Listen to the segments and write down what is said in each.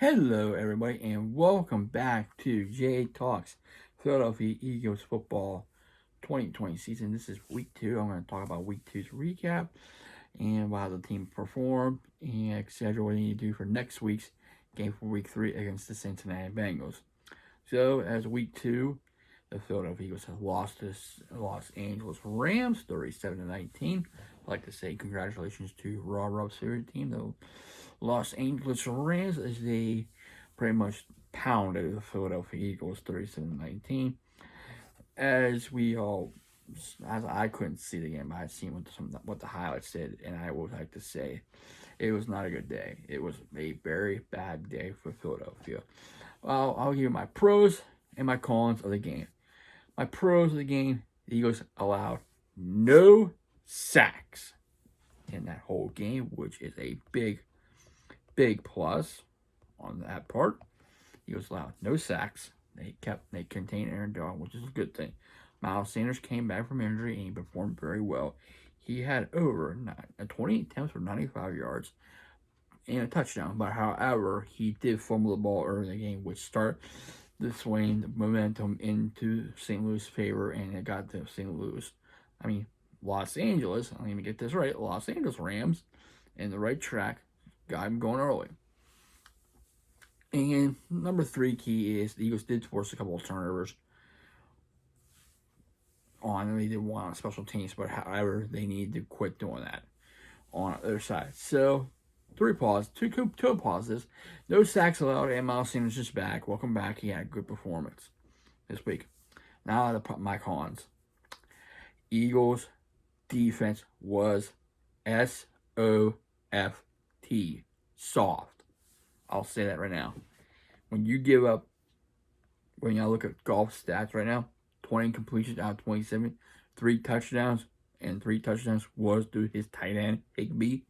Hello, everybody, and welcome back to Jay Talks Philadelphia Eagles football 2020 season. This is week two. I'm going to talk about week two's recap and how the team performed and etc. What they need to do for next week's game for week three against the Cincinnati Bengals. So, as week two, the Philadelphia Eagles have lost to Los Angeles Rams 37-19. I'd like to say congratulations to Rob's favorite team, the Los Angeles Rams, as they pretty much pounded the Philadelphia Eagles 37-19. As I couldn't see the game, I had seen what the highlights said, and I would like to say it was not a good day. It was a very bad day for Philadelphia. Well, I'll give you my pros and my cons of the game. My pros of the game: the Eagles allowed no sacks in that whole game, which is a big plus on that part. Eagles allowed no sacks. They contained Aaron Donald, which is a good thing. Miles Sanders came back from injury and he performed very well. He had over 20 attempts for 95 yards and a touchdown. But however, he did fumble the ball early in the game, which started the swing, the momentum into St. Louis' favor, and it got to Los Angeles. Let me get this right. Los Angeles Rams in the right track, got him going early. And number three key is the Eagles did force a couple of turnovers they did one on special teams, but however, they need to quit doing that on the other side. So, two positives. No sacks allowed, and Miles Sanders is back. Welcome back. He had a good performance this week. Now, my cons. Eagles defense was SOFT. Soft. I'll say that right now. When you look at golf stats right now, 20 completions out of 27, 3 touchdowns, and 3 touchdowns was due to his tight end, Higbee.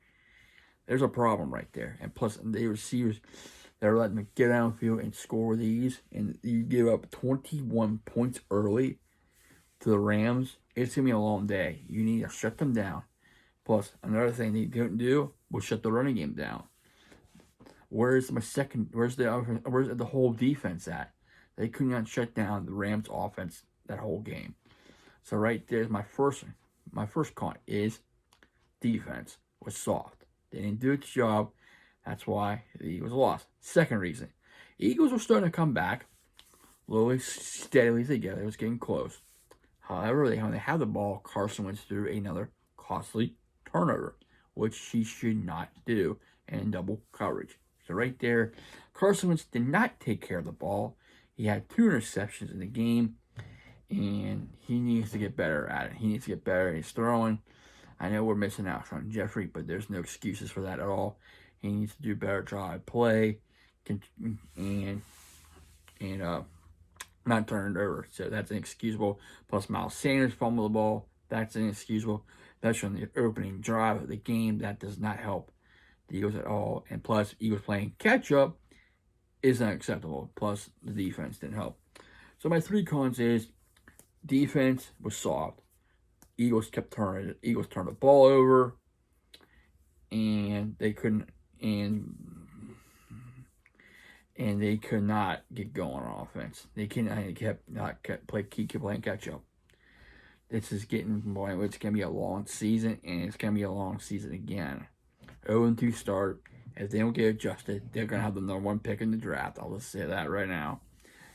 There's a problem right there. And plus, the receivers, they're letting them get downfield and score these, and you give up 21 points early to the Rams. It's going to be a long day. You need to shut them down. Plus, another thing they couldn't do was shut the running game down. Where's the whole defense at? They could not shut down the Rams offense that whole game. So right there's my first con is defense was soft. They didn't do its job. That's why the Eagles lost. Second reason, Eagles were starting to come back slowly, steadily together. It was getting close. However, when they had the ball, Carson Wentz threw another costly turnover, which he should not do, and double coverage. So right there, Carson Wentz did not take care of the ball. He had 2 interceptions in the game, and he needs to get better at it. He needs to get better at his throwing. I know we're missing out on Jeffrey, but there's no excuses for that at all. He needs to do a better job at play and not turn it over. So that's inexcusable. Plus, Miles Sanders fumbled the ball. That's inexcusable. Especially on the opening drive of the game. That does not help the Eagles at all. And plus, Eagles playing catch-up is unacceptable. Plus, the defense didn't help. So my 3 cons is defense was soft. Eagles turned the ball over, and they couldn't they could not get going on offense. They kept playing catch up. This is it's gonna be a long season, and it's gonna be a long season again. 0-2 start. If they don't get adjusted, they're gonna have the number 1 pick in the draft. I'll just say that right now.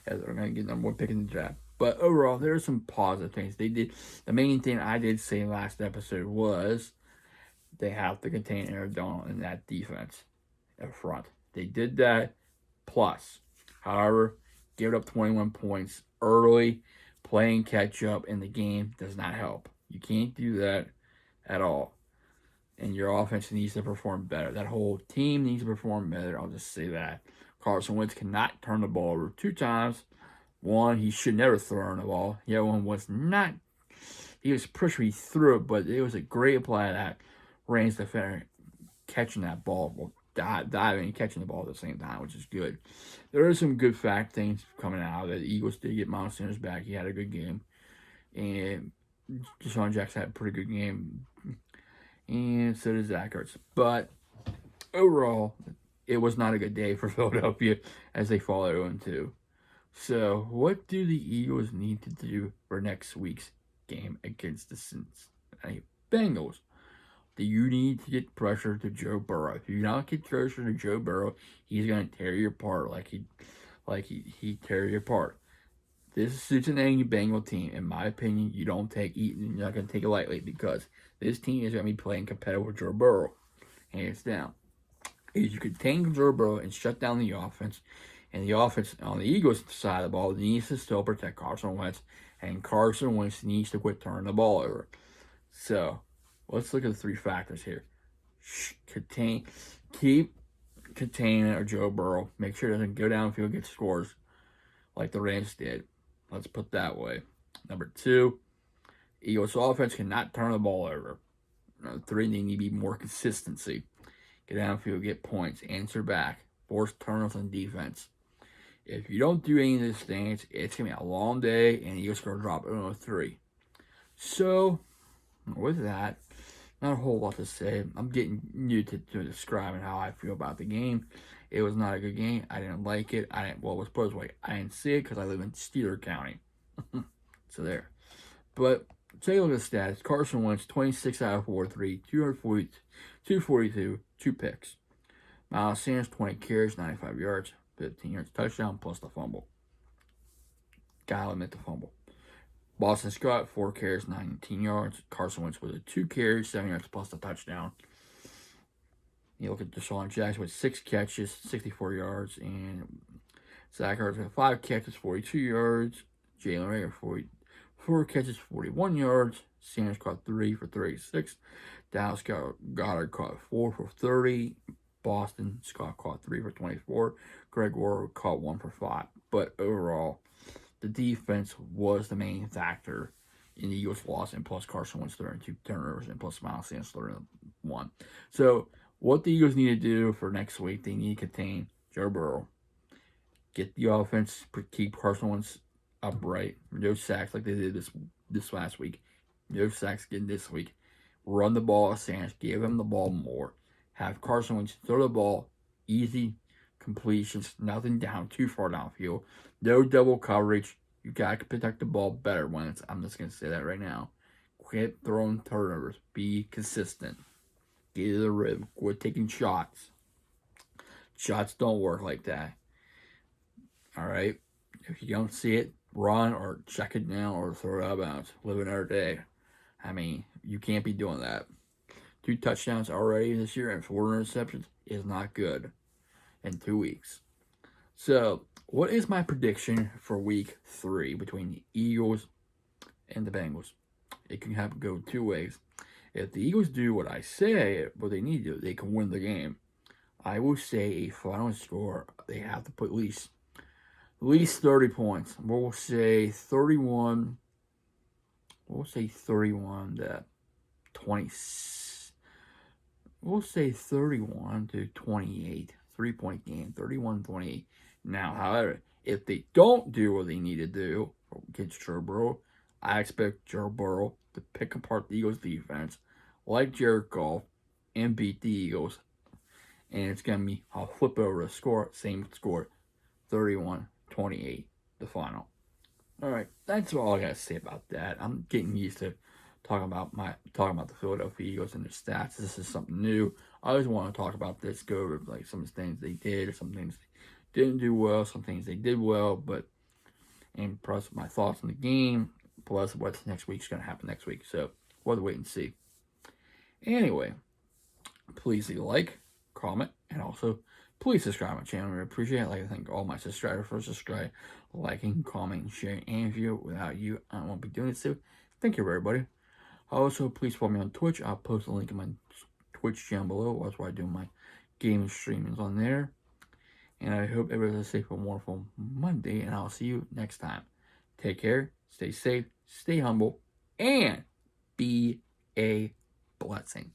They're gonna get the number 1 pick in the draft. But overall, there are some positive things they did. The main thing I did say last episode was they have to contain Aaron Donald in that defense up front. They did that. Plus, however, gave up 21 points early. Playing catch up in the game does not help. You can't do that at all. And your offense needs to perform better. That whole team needs to perform better. I'll just say that. Carson Wentz cannot turn the ball over 2 times. One, he should never throw the ball. The other one was not. He was pushed when he threw it, but it was a great play that Rams defender catching that ball, diving and catching the ball at the same time, which is good. There are some good things coming out. The Eagles did get Miles Sanders back. He had a good game. And Deshaun Jackson had a pretty good game. And so did Zach Ertz. But overall, it was not a good day for Philadelphia as they fall 0-2. So, what do the Eagles need to do for next week's game against the Cincinnati Bengals? Do you need to get pressure to Joe Burrow? If you don't get pressure to Joe Burrow, he's gonna tear you apart like he tear you apart. This Cincinnati Bengal team, in my opinion, you're not gonna take it lightly because this team is gonna be playing competitive with Joe Burrow, hands down. If you contain Joe Burrow and shut down the offense, and the offense on the Eagles side of the ball needs to still protect Carson Wentz, and Carson Wentz needs to quit turning the ball over. So, let's look at the 3 factors here. Keep containing Joe Burrow. Make sure he doesn't go downfield and get scores like the Rams did. Let's put it that way. Number 2, Eagles offense cannot turn the ball over. Number 3, they need to be more consistency. Get downfield, get points, answer back, force turnovers on defense. If you don't do any of these things, it's going to be a long day, and Eagles going to drop 0-3. So, with that, not a whole lot to say. I'm getting new to describing how I feel about the game. It was not a good game. I didn't like it. It was supposed to be. I didn't see it because I live in Steeler County. So there. But take a look at the stats. Carson Wentz, 26 out of 43, 242, 2 picks. Miles Sanders, 20 carries, 95 yards, 15 yards, touchdown, plus the fumble. Gotta admit the fumble. Boston Scott, 4 carries, 19 yards. Carson Wentz with 2 carries, 7 yards, plus the touchdown. You look at Deshaun Jackson with 6 catches, 64 yards, and Zach Ertz with 5 catches, 42 yards. Jalen Reagor, 4 catches, 41 yards. Sanders caught 3 for 36. Dallas Goddard caught 4 for 30. Boston Scott caught 3 for 24. Greg Ward caught 1 for 5. But overall, the defense was the main factor in the Eagles' loss, and plus Carson Wentz throwing 2 turnovers, and plus Miles Sanders throwing 1. So, what the Eagles need to do for next week, they need to contain Joe Burrow. Get the offense, keep Carson Wentz upright. No sacks like they did this last week. No sacks again this week. Run the ball at Sanders. Give him the ball more. Have Carson Wentz throw the ball. Easy completions. Nothing down too far downfield. No double coverage. You got to protect the ball better when it's. I'm just going to say that right now. Quit throwing turnovers. Be consistent. Get to the rhythm. Quit taking shots. Shots don't work like that. All right? If you don't see it, run or check it down or throw it out of bounds. Live another day. I mean, you can't be doing that. 2 touchdowns already this year and 4 interceptions is not good in 2 weeks. So, what is my prediction for week 3 between the Eagles and the Bengals? It can go 2 ways. If the Eagles do what I say, what they need to do, they can win the game. I will say a final score, they have to put at least 30 points. We'll say 31. We'll say 31 to 20. We'll say 31 to 28. 3-point game, 31-28. Now, however, if they don't do what they need to do against Joe Burrow, I expect Joe Burrow to pick apart the Eagles' defense like Jared Goff and beat the Eagles. And it's going to be, I'll flip over the score, same score, 31-28, the final. All right, that's all I got to say about that. I'm getting used to talking about the Philadelphia Eagles and their stats. This is something new. I always want to talk about this, go over like some of the things they did, some things they didn't do well, some things they did well, and plus my thoughts on the game, plus what's next week's going to happen next week. So we'll have to wait and see. Anyway, please leave a like, comment, and also please subscribe to my channel. I appreciate it. I'd like to thank all my subscribers for subscribing, liking, commenting, sharing, and viewing. Without you, I won't be doing this. So thank you, everybody. Also, please follow me on Twitch. I'll post a link in my Twitch channel below. That's where I do my gaming streamings on there. And I hope everybody has a safe and wonderful Monday. And I'll see you next time. Take care. Stay safe. Stay humble. And be a blessing.